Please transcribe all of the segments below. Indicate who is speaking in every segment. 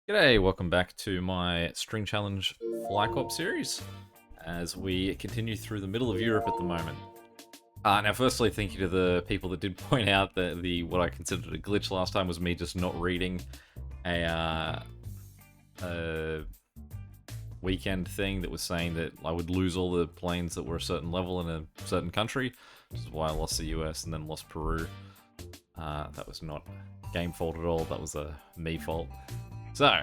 Speaker 1: G'day, welcome back to my String Challenge Fly Corp series as we continue through the middle of Europe at the moment. Now, firstly, thank you to the people that did point out that what I considered a glitch last time was me just not reading a weekend thing that was saying that I would lose all the planes that were a certain level in a certain country, which is why I lost the US and then lost Peru. That was not game fault at all, that was a me fault. So,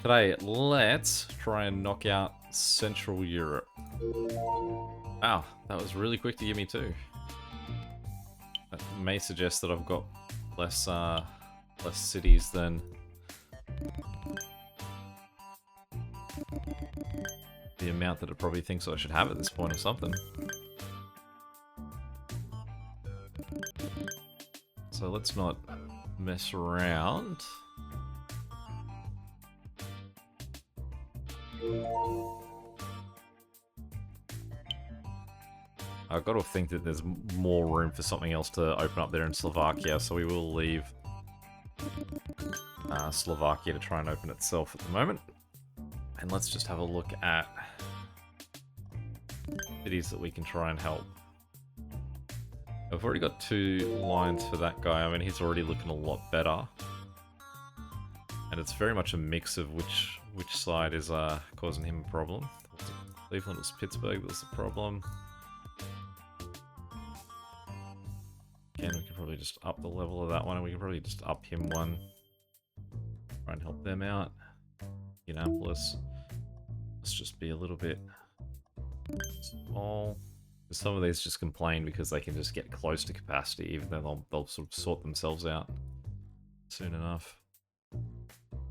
Speaker 1: today, let's try and knock out Central Europe. Wow, that was really quick to give me two. That may suggest that I've got less cities than the amount that it probably thinks I should have at this point or something. So let's not mess around. I've got to think that there's more room for something else to open up there in Slovakia, so we will leave Slovakia to try and open itself at the moment. And let's just have a look at cities that we can try and help. I've already got 2 lines for that guy. I mean, he's already looking a lot better. And it's very much a mix of which side is causing him a problem. Cleveland was Pittsburgh that was the problem. Again, we can probably just up the level of that one, and we can probably just up him one. Try and help them out. Indianapolis. Let's just be a little bit small. Some of these just complain because they can just get close to capacity, even though they'll sort of sort themselves out soon enough.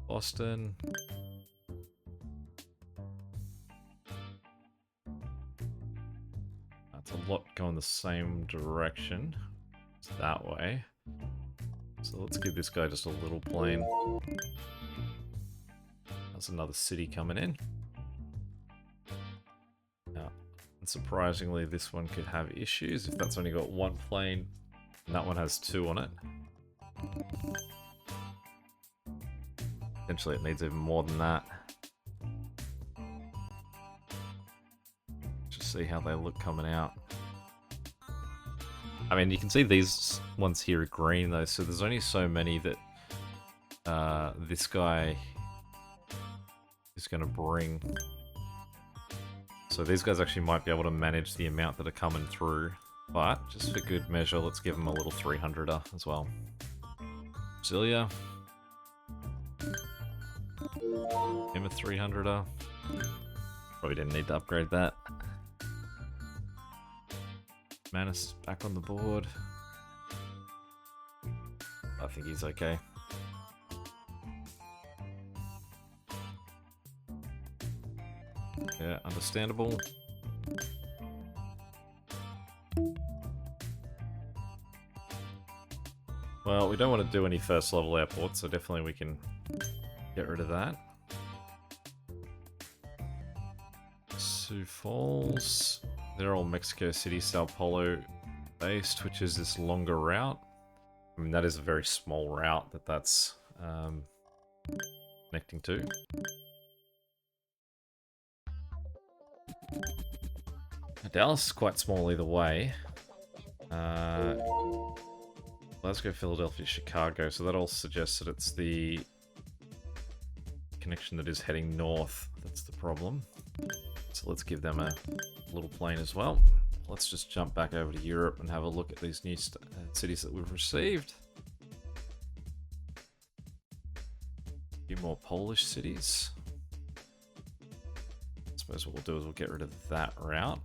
Speaker 1: Boston. That's a lot going the same direction. It's that way. So let's give this guy just a little plane. That's another city coming in. Now, unsurprisingly, this one could have issues if that's only got 1 plane and that one has 2 on it. Potentially it needs even more than that. Just see how they look coming out. I mean, you can see these ones here are green though, so there's only so many that this guy is going to bring. So these guys actually might be able to manage the amount that are coming through, but just for good measure, let's give them a little 300er as well. Brasilia. Him a 300er. Probably didn't need to upgrade that. Manus back on the board. I think he's okay. Yeah, understandable. Well, we don't want to do any first level airports, so definitely we can get rid of that. Sioux Falls. They're all Mexico City, Sao Paulo based, which is this longer route. I mean, that is a very small route that's connecting to. Dallas is quite small either way. Glasgow, Philadelphia, Chicago, so that all suggests that it's the connection that is heading north that's the problem. So let's give them a little plane as well. Let's just jump back over to Europe and have a look at these new cities that we've received. A few more Polish cities. I suppose what we'll do is we'll get rid of that route.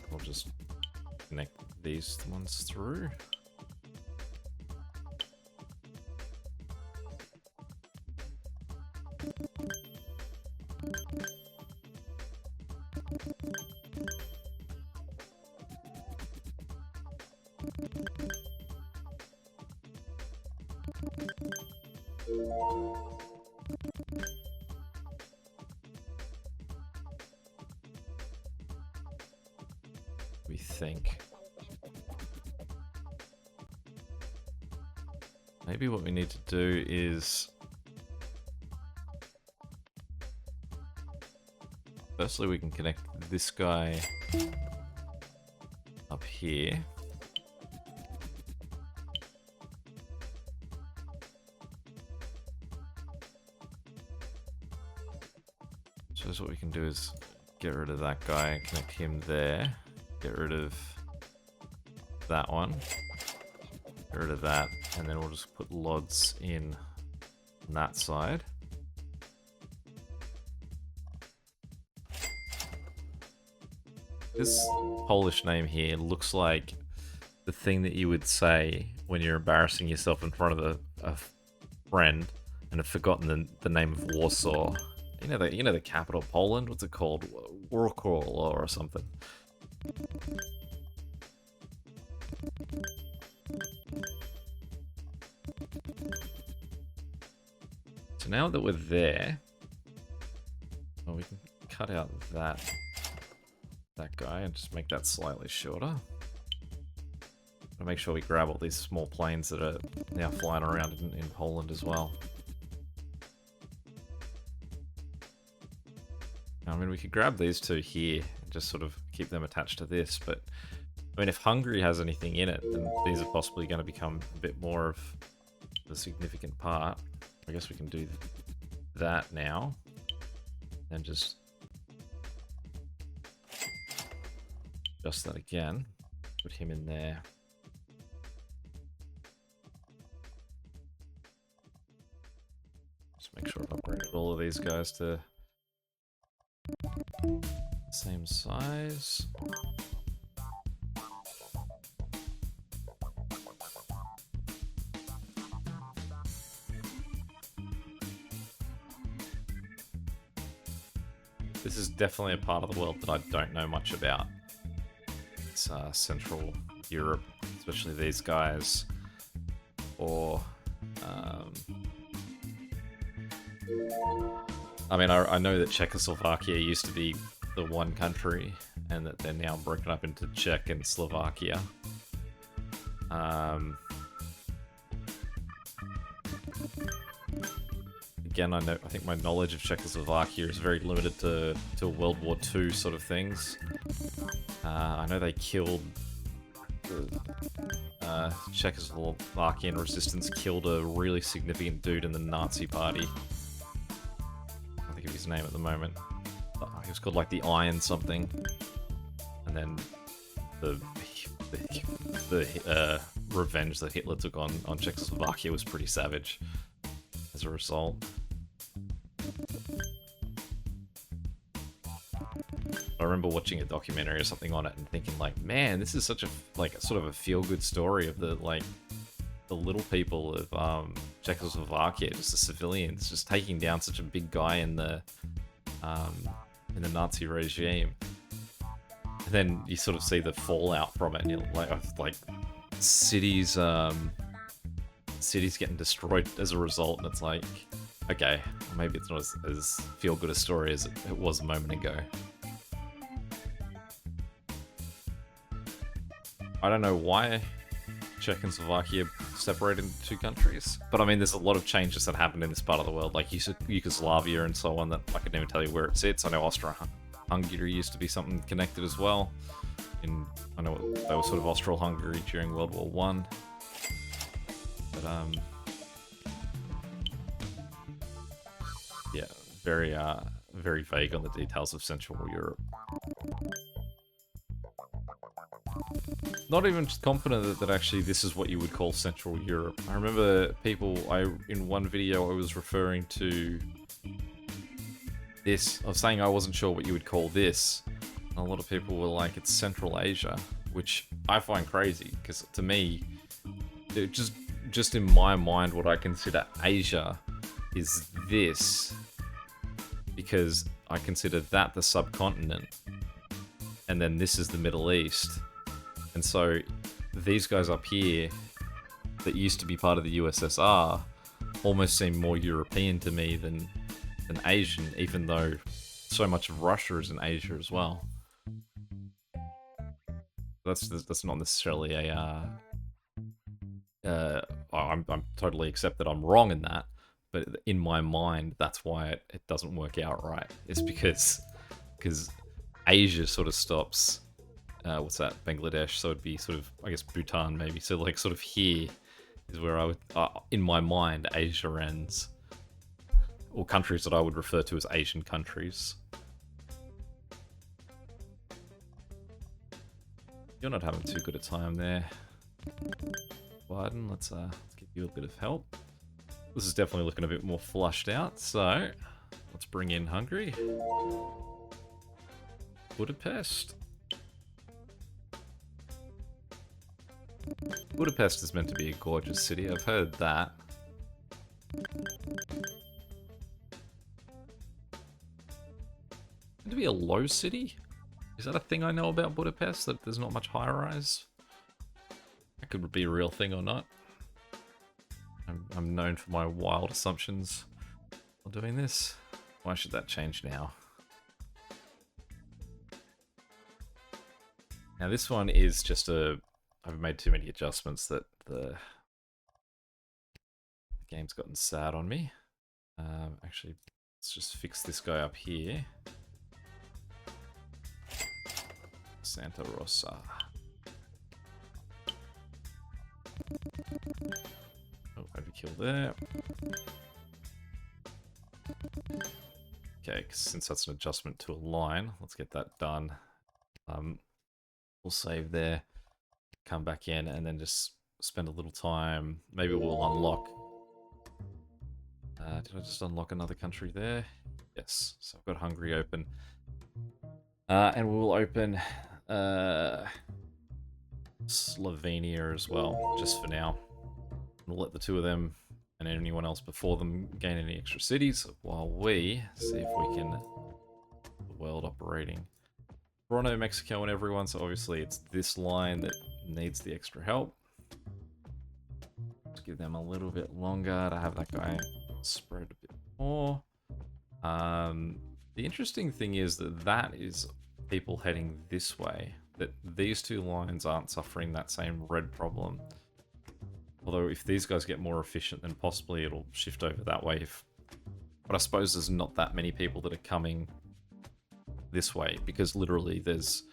Speaker 1: We'll just connect these ones through. We think. Maybe what we need to do is Firstly, we can connect this guy up here. So what we can do is get rid of that guy and connect him there. Get rid of that one. Get rid of that, and then we'll just put LODs in on that side. This Polish name here looks like the thing that you would say when you're embarrassing yourself in front of a friend and have forgotten the name of Warsaw. You know the capital of Poland? What's it called? Warsaw or something. So now that we're there, well, we can cut out that guy and just make that slightly shorter. I'll make sure we grab all these small planes that are now flying around in Poland as well. I mean, we could grab these two here and just sort of keep them attached to this, but I mean, if Hungary has anything in it, then these are possibly going to become a bit more of the significant part. I guess we can do that now and just adjust that again. Put him in there. Just make sure I've upgraded all of these guys to same size. This is definitely a part of the world that I don't know much about. It's Central Europe, especially these guys. Or, I mean, I know that Czechoslovakia used to be the one country, and that they're now broken up into Czech and Slovakia. Again, I think my knowledge of Czechoslovakia is very limited to World War II sort of things. I know they killed the Czechoslovakian resistance, killed a really significant dude in the Nazi party. I can't think of his name at the moment. He was called like the Iron something. And then the revenge that Hitler took on Czechoslovakia was pretty savage as a result. I remember watching a documentary or something on it and thinking like, man, this is such a sort of a feel-good story of the little people of Czechoslovakia, just the civilians, just taking down such a big guy in the Nazi regime. And then you sort of see the fallout from it, and you're like cities getting destroyed as a result, and it's like, okay, maybe it's not as feel-good a story as it was a moment ago. I don't know why Czech and Slovakia separated into two countries, but I mean, there's a lot of changes that happened in this part of the world, like Yugoslavia and so on, that I couldn't even tell you where it sits. I know Austro-Hungary used to be something connected as well. I know they were sort of Austro-Hungary during World War One. But yeah, very vague on the details of Central Europe. Not even confident that actually this is what you would call Central Europe. I remember in one video I was referring to this. I was saying I wasn't sure what you would call this. And a lot of people were like, it's Central Asia, which I find crazy, because to me, it just in my mind, what I consider Asia is this, because I consider that the subcontinent, and then this is the Middle East. And so these guys up here that used to be part of the USSR almost seem more European to me than Asian, even though so much of Russia is in Asia as well. That's not necessarily I'm totally accept that I'm wrong in that, but in my mind, that's why it doesn't work out right. It's because because Asia sort of stops. What's that? Bangladesh. So it'd be sort of, I guess, Bhutan maybe. So like sort of here is where I would, in my mind, Asia ends, or countries that I would refer to as Asian countries. You're not having too good a time there, Biden. Let's give you a bit of help. This is definitely looking a bit more flushed out, so let's bring in Hungary. Budapest. Budapest is meant to be a gorgeous city, I've heard that. Meant to be a low city? Is that a thing I know about Budapest, that there's not much high-rise? That could be a real thing or not. I'm known for my wild assumptions while doing this. Why should that change now? Now this one is just I've made too many adjustments that the game's gotten sad on me. Actually, let's just fix this guy up here. Santa Rosa. Oh, overkill there. Okay, since that's an adjustment to a line, let's get that done. We'll save there, come back in, and then just spend a little time. Maybe we'll unlock. Did I just unlock another country there? Yes. So I've got Hungary open. And we'll open Slovenia as well, just for now. We'll let the two of them and anyone else before them gain any extra cities while we see if we can get the world operating. Toronto, Mexico, and everyone, so obviously it's this line that needs the extra help. Let's give them a little bit longer to have that guy spread a bit more. The interesting thing is that is people heading this way, that these two lines aren't suffering that same red problem. Although if these guys get more efficient, then possibly it'll shift over that way. But I suppose there's not that many people that are coming this way, because literally there's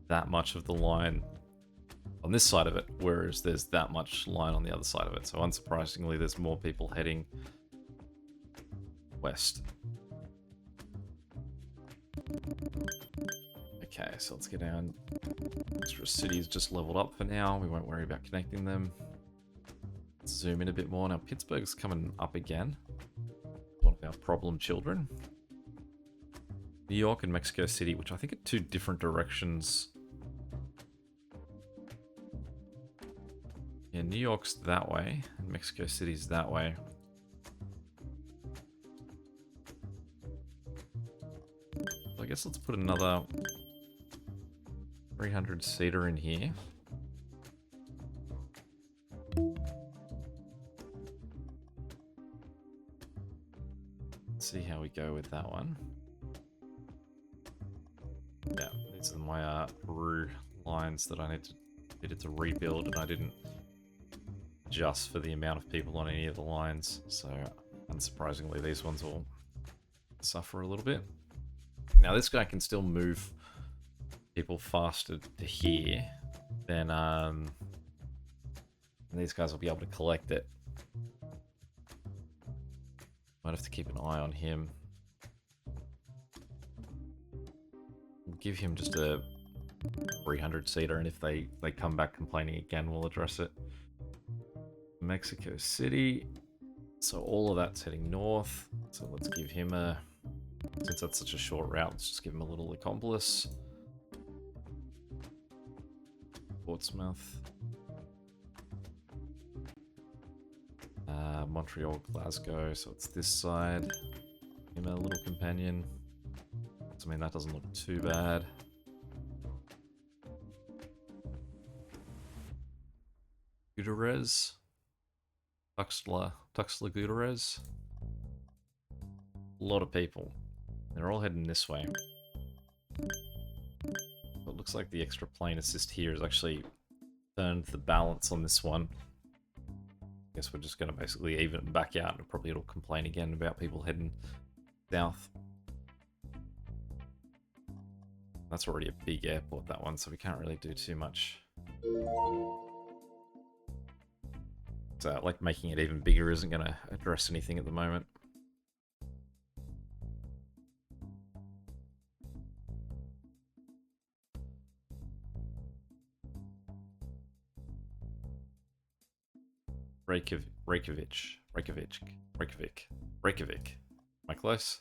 Speaker 1: that much of the line on this side of it, whereas there's that much line on the other side of it. So unsurprisingly, there's more people heading west. Okay, so let's get down. Extra cities just leveled up for now. We won't worry about connecting them. Let's zoom in a bit more. Now Pittsburgh's coming up again. One of our problem children. New York and Mexico City, which I think are two different directions. Yeah, New York's that way, and Mexico City's that way. So I guess let's put another 300-seater in here. Let's see how we go with that one. Yeah, these are my Peru lines that I needed to rebuild, and I didn't adjust for the amount of people on any of the lines. So, unsurprisingly, these ones will suffer a little bit. Now, this guy can still move people faster to here than these guys will be able to collect it. Might have to keep an eye on him. Give him just a 300-seater, and if they come back complaining again, we'll address it. Mexico City. So all of that's heading north. So let's give him a... Since that's such a short route, let's just give him a little accomplice. Portsmouth. Montreal, Glasgow. So it's this side. Give him a little companion. I mean, that doesn't look too bad. Gutierrez. Tuxtla Gutierrez. A lot of people. They're all heading this way. But it looks like the extra plane assist here has actually turned the balance on this one. I guess we're just going to basically even it back out, and probably it'll complain again about people heading south. That's already a big airport, that one, so we can't really do too much. So, like, making it even bigger isn't going to address anything at the moment. Reykjavik. Am I close?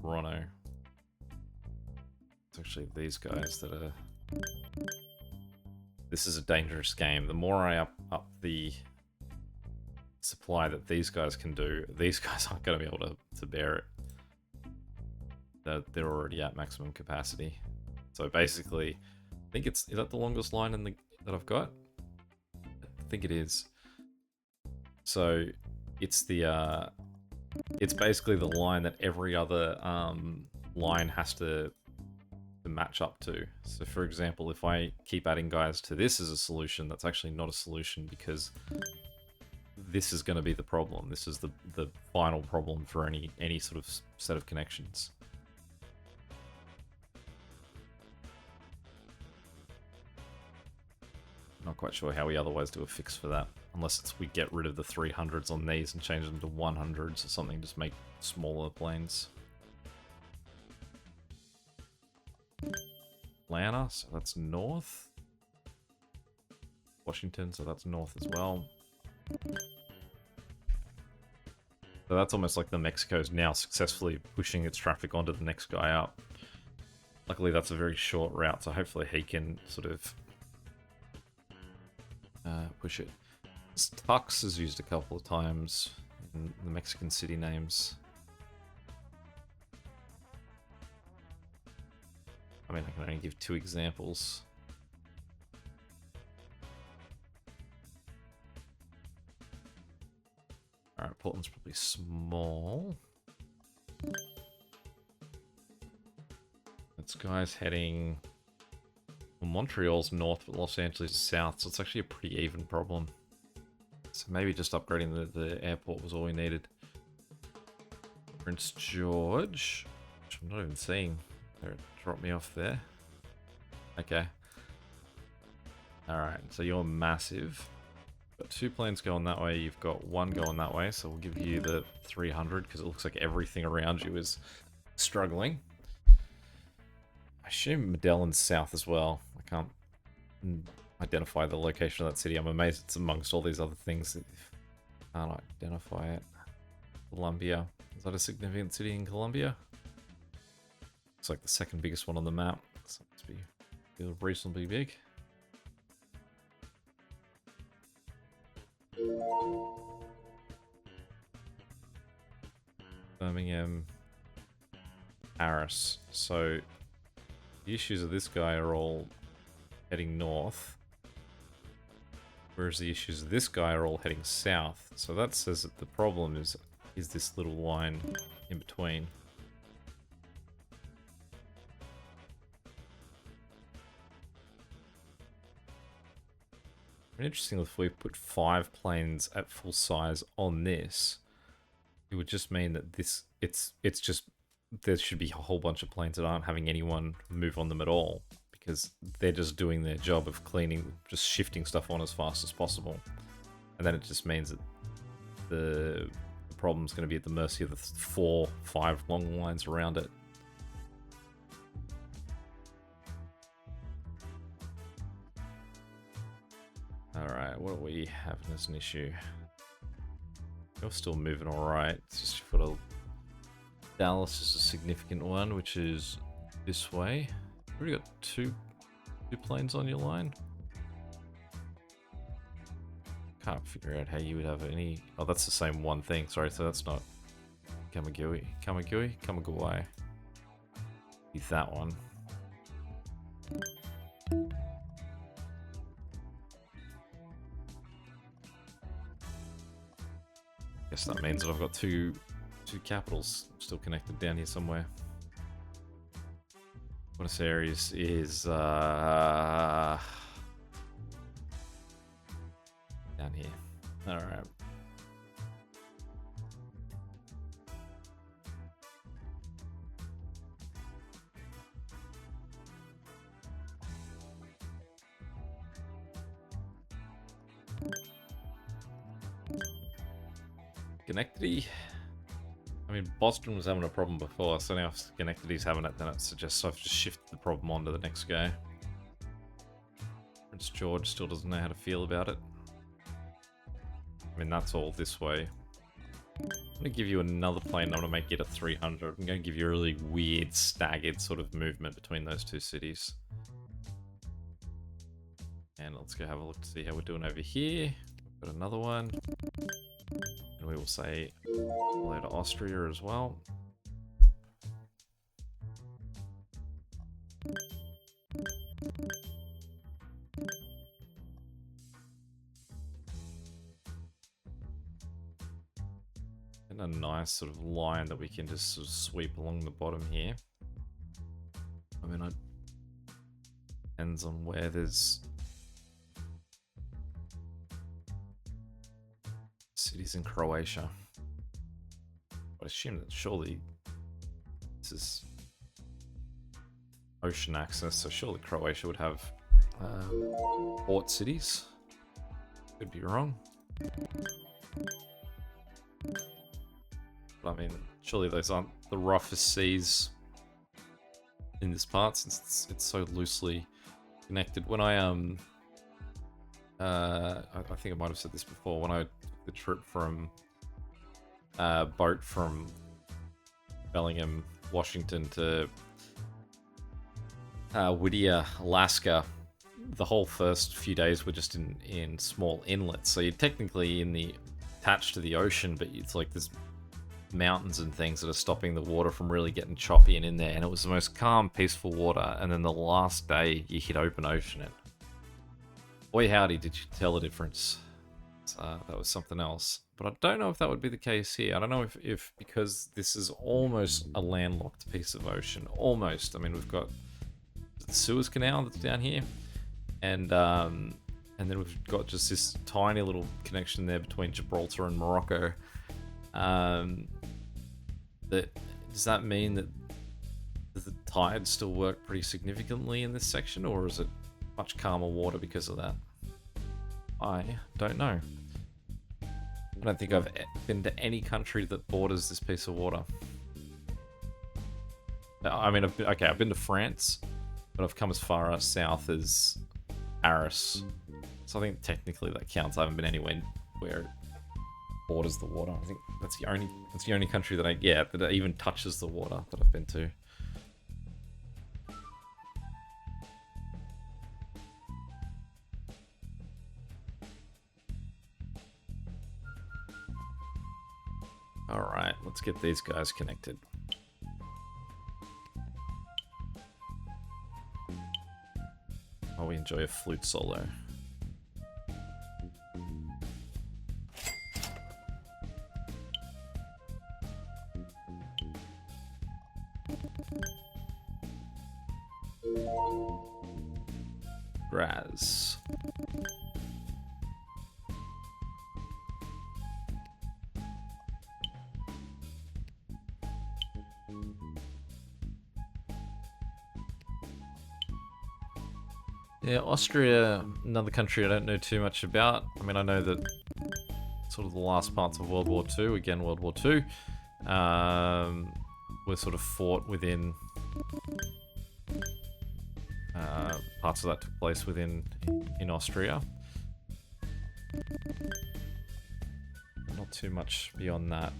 Speaker 1: Toronto. It's actually these guys that are... This is a dangerous game. The more I up the supply that these guys can do, these guys aren't going to be able to bear it. They're already at maximum capacity. So basically, I think is that the longest line that I've got? I think it is. So it's the it's basically the line that every other line has to match up to. So for example, if I keep adding guys to this as a solution, that's actually not a solution because this is going to be the problem. This is the final problem for any sort of set of connections. Not quite sure how we otherwise do a fix for that. Unless it's we get rid of the 300s on these and change them to 100s or something, just make smaller planes. Atlanta, so that's north. Washington, so that's north as well. So that's almost like the Mexico's now successfully pushing its traffic onto the next guy up. Luckily that's a very short route, so hopefully he can sort of push it. Tux is used a couple of times in the Mexican city names. I mean, I can only give 2 examples. Alright, Portland's probably small. This guy's heading... Well, Montreal's north, but Los Angeles is south, so it's actually a pretty even problem. So maybe just upgrading the airport was all we needed. Prince George, which I'm not even seeing. Drop me off there. Okay. Alright, so you're massive. Got 2 planes going that way, you've got 1 going that way, so we'll give you the 300 because it looks like everything around you is struggling. I assume Medellin's south as well. I can't identify the location of that city. I'm amazed it's amongst all these other things that I can't identify it. Colombia. Is that a significant city in Colombia? It's like the 2nd biggest one on the map. So it must be reasonably big. Birmingham. Paris. So the issues of this guy are all heading north, whereas the issues of this guy are all heading south. So that says that the problem is this little line in between. Interesting, if we put 5 planes at full size on this, it would just mean that it's just there should be a whole bunch of planes that aren't having anyone move on them at all, because they're just doing their job of cleaning, just shifting stuff on as fast as possible. And then it just means that the problem's going to be at the mercy of the 4, 5 long lines around it. Alright, what are we having as an issue? You're still moving alright. It's just you've got a... Dallas is a significant one, which is this way. You've already got two planes on your line. Can't figure out how you would have any... Oh, that's the same one thing. Sorry, so that's not Kamagui. Kamagui. Be that one. Guess that means that I've got two capitals still connected down here somewhere. Buenos Aires is down here. All right. Schenectady. I mean, Boston was having a problem before, so now if Schenectady's having it, then it suggests I've just shifted the problem onto the next guy. Prince George still doesn't know how to feel about it. I mean, that's all this way. I'm going to give you another plane. I'm going to make it a 300. I'm going to give you a really weird, staggered sort of movement between those two cities. And let's go have a look to see how we're doing over here. We've got another one. And we will say hello to Austria as well. And a nice sort of line that we can just sort of sweep along the bottom here. I mean, it depends on where there's cities in Croatia. I assume that surely this is ocean access, so surely Croatia would have port cities. Could be wrong. But I mean, surely those aren't the roughest seas in this part, since it's so loosely connected. When I think I might have said this before, when I took the trip from boat from Bellingham, Washington to Whittier, Alaska, the whole first few days were just in small inlets. So you're technically attached to the ocean, but it's like there's mountains and things that are stopping the water from really getting choppy and in there. And it was the most calm, peaceful water. And then the last day, you hit open ocean, and boy howdy, did you tell the difference. That was something else. But I don't know if that would be the case here. I don't know if because this is almost a landlocked piece of ocean. Almost. I mean, we've got the Suez Canal that's down here. And then we've got just this tiny little connection there between Gibraltar and Morocco. Does that mean that the tides still work pretty significantly in this section, or is it much calmer water because of that? I don't know. I don't think I've been to any country that borders this piece of water. I mean, I've been to France, but I've come as far south as Paris. So I think technically that counts. I haven't been anywhere where it borders the water. I think that's the only country that even touches the water that I've been to. Alright, let's get these guys connected. While we enjoy a flute solo. Graz. Yeah, Austria, another country I don't know too much about. I mean, I know that sort of the last parts of World War II, again, World War II, were sort of fought within... parts of that took place in Austria. Not too much beyond that.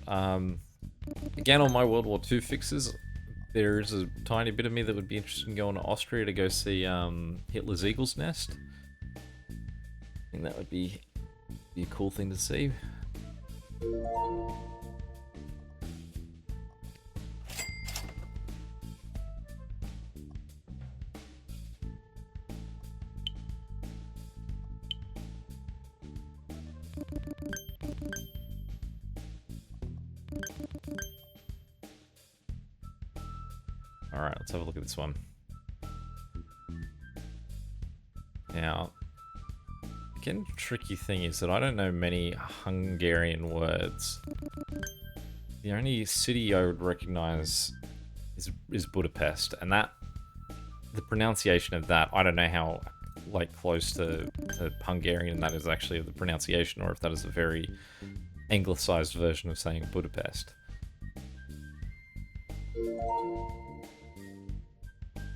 Speaker 1: Again, on my World War II fixes, there is a tiny bit of me that would be interested in going to Austria to go see Hitler's Eagle's Nest. I think that would be a cool thing to see. Alright, let's have a look at this one. Now, again, the tricky thing is that I don't know many Hungarian words. The only city I would recognize is Budapest, and that, the pronunciation of that, I don't know how close to Hungarian that is actually the pronunciation, or if that is a very anglicized version of saying Budapest.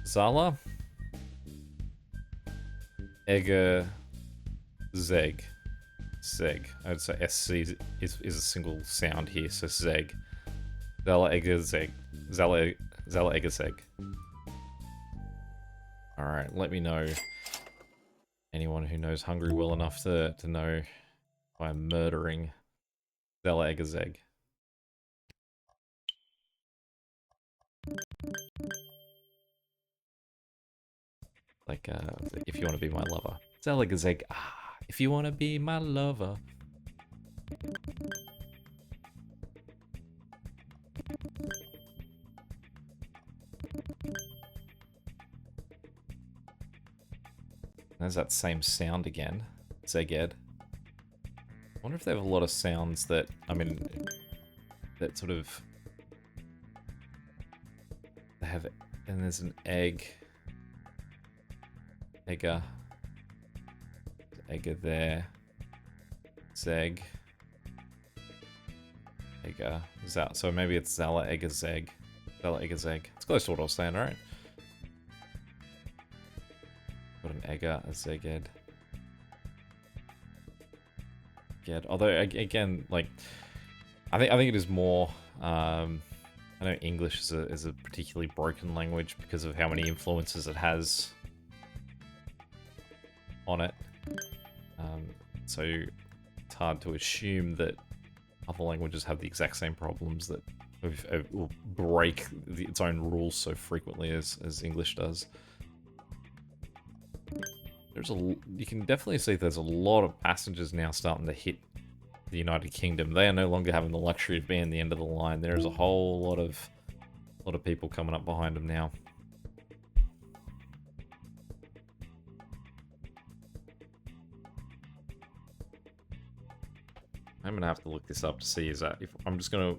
Speaker 1: Zala. Ega. Zeg. Zeg. I'd say SC is a single sound here, so Zeg. Zala Ega Zeg. Zala Ega Zeg. Alright, let me know. Anyone who knows Hungary well enough to know if I'm murdering Zala Ega Zeg. Like, if you want to be my lover. Zala Ega Zeg. Ah, if you want to be my lover. There's that same sound again. Zeged. I wonder if they have a lot of sounds that, I mean, that sort of... They have... And there's an egg. Egga. Egga there. Zeg. Egga. So maybe it's Zala Egga Zeg. Zala Egga Zeg. It's close to what I was saying, right? Got an Egga, a Zeged. Ged. Although again, like, I think it is more. I know English is a particularly broken language because of how many influences it has on it. So it's hard to assume that other languages have the exact same problems that will break its own rules so frequently as English does. You can definitely see there's a lot of passengers now starting to hit the United Kingdom. They are no longer having the luxury of being the end of the line. There's a whole lot of people coming up behind them now. I'm gonna have to look this up to see if I'm just gonna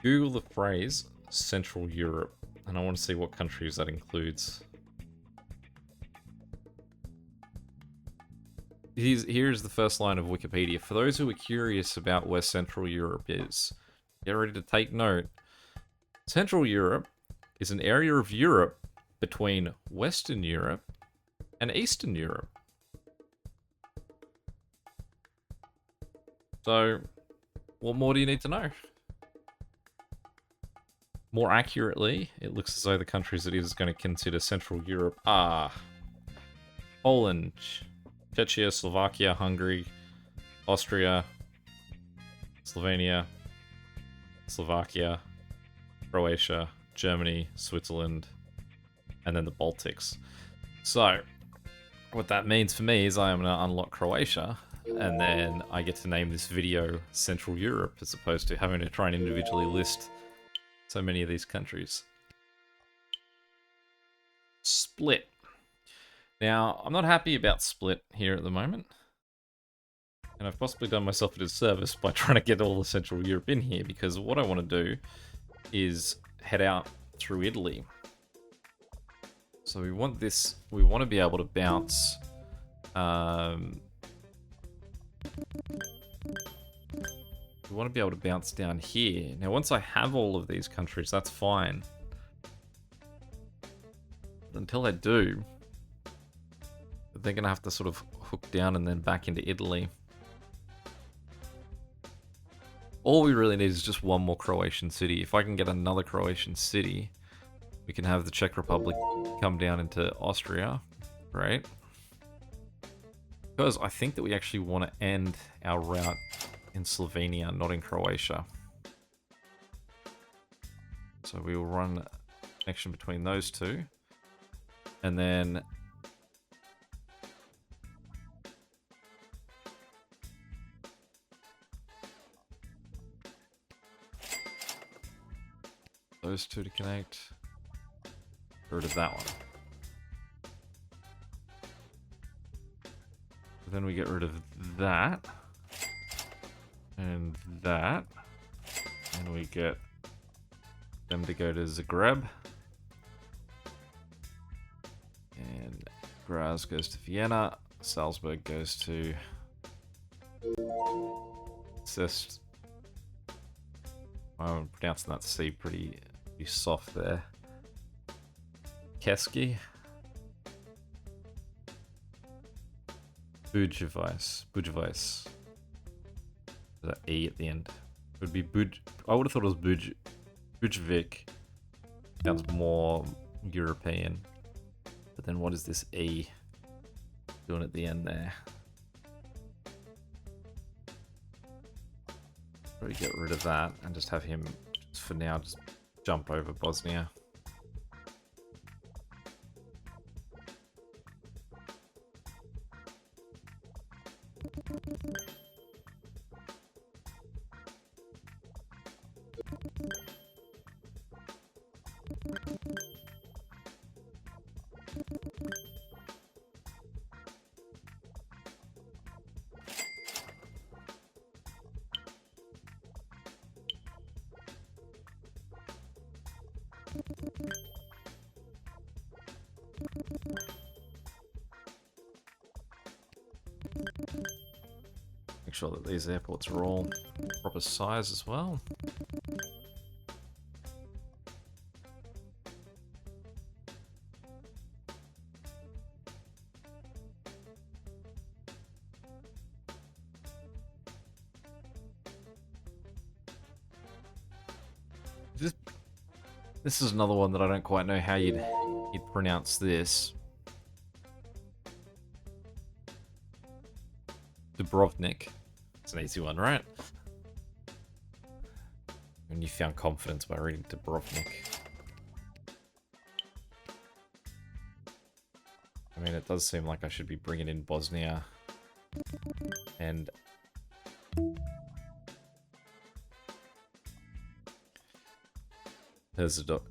Speaker 1: Google the phrase Central Europe, and I want to see what countries that includes. Here's the first line of Wikipedia. For those who are curious about where Central Europe is, get ready to take note. Central Europe is an area of Europe between Western Europe and Eastern Europe. So, what more do you need to know? More accurately, it looks as though the countries it is going to consider Central Europe are Poland, Czechia, Slovakia, Hungary, Austria, Slovenia, Slovakia, Croatia, Germany, Switzerland, and then the Baltics. So, what that means for me is I am going to unlock Croatia, and then I get to name this video Central Europe, as opposed to having to try and individually list so many of these countries. Split. Now, I'm not happy about Split here at the moment. And I've possibly done myself a disservice by trying to get all of Central Europe in here, because what I want to do is head out through Italy. So we want to be able to bounce... we want to be able to bounce down here. Now, once I have all of these countries, that's fine. But until I do, they're going to have to sort of hook down and then back into Italy. All we really need is just one more Croatian city. If I can get another Croatian city, we can have the Czech Republic come down into Austria, right? Because I think that we actually want to end our route in Slovenia, not in Croatia. So we will run a connection between those two. And then... those two to connect. Get rid of that one. Then we get rid of that. And that. And we get them to go to Zagreb. And Graz goes to Vienna. Salzburg goes to It's just... I'm pronouncing that C pretty soft there. Keski. Bujovice. Bujovice. That E at the end. It would be Buj... I would have thought it was Bujovic. Sounds more European. But then what is this E doing at the end there? Probably get rid of that and just have him, just for now, just jump over Bosnia. Make sure that these airports are all proper size as well. This is another one that I don't quite know how you'd pronounce this. Dubrovnik. It's an easy one, right? And you found confidence by reading Dubrovnik. I mean, it does seem like I should be bringing in Bosnia and Herzegovina.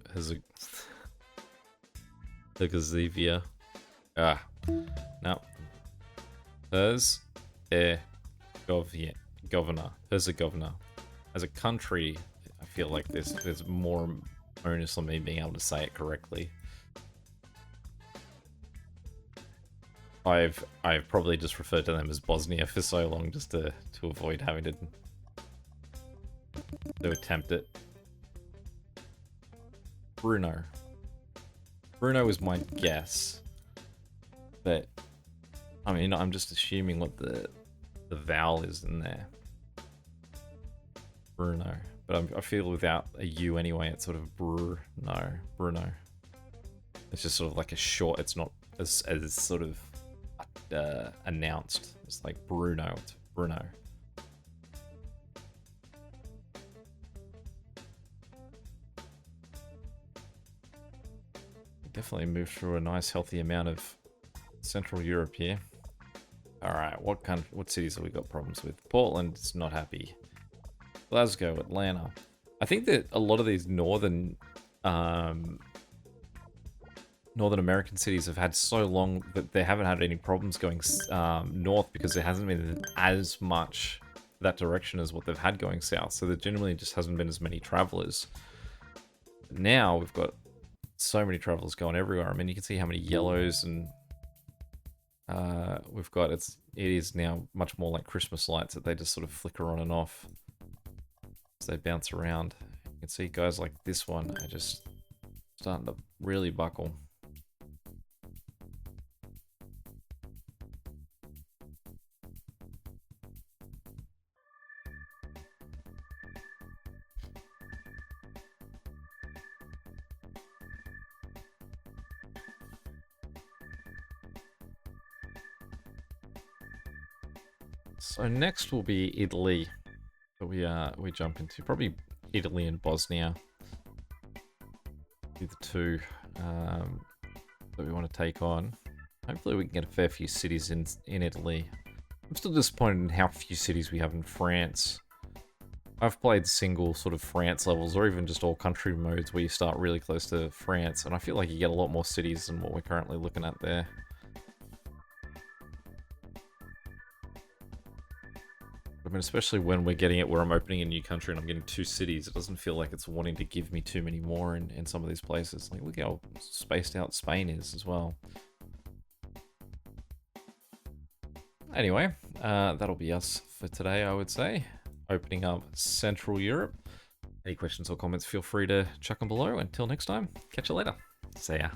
Speaker 1: Ah, no. Herzegovina. As a country, I feel like there's more onus on me being able to say it correctly. I've probably just referred to them as Bosnia for so long just to avoid having to attempt it. Bruno is my guess, but I mean, I'm just assuming what the vowel is in there. Bruno, but I feel without a U anyway, it's sort of Bruno. It's just sort of like a short. It's not as sort of announced. It's like Bruno. It's Bruno. Definitely moved through a nice healthy amount of Central Europe here. Alright, what cities have we got problems with? Portland is not happy. Glasgow, Atlanta. I think that a lot of these northern American cities have had so long that they haven't had any problems going north because there hasn't been as much that direction as what they've had going south. So there generally just hasn't been as many travelers. Now we've got so many travelers going everywhere. I mean, you can see how many yellows and we've got. It is now much more like Christmas lights that they just sort of flicker on and off as they bounce around. You can see guys like this one are just starting to really buckle. So next will be Italy that we jump into. Probably Italy and Bosnia. Be the two that we want to take on. Hopefully we can get a fair few cities in Italy. I'm still disappointed in how few cities we have in France. I've played single sort of France levels or even just all country modes where you start really close to France, and I feel like you get a lot more cities than what we're currently looking at there. I mean, especially when we're getting it where I'm opening a new country and I'm getting 2 cities, it doesn't feel like it's wanting to give me too many more in some of these places. Like, look how spaced out Spain is as well. Anyway, that'll be us for today, I would say. opening up Central Europe. Any questions or comments, feel free to chuck them below. Until next time, catch you later. See ya.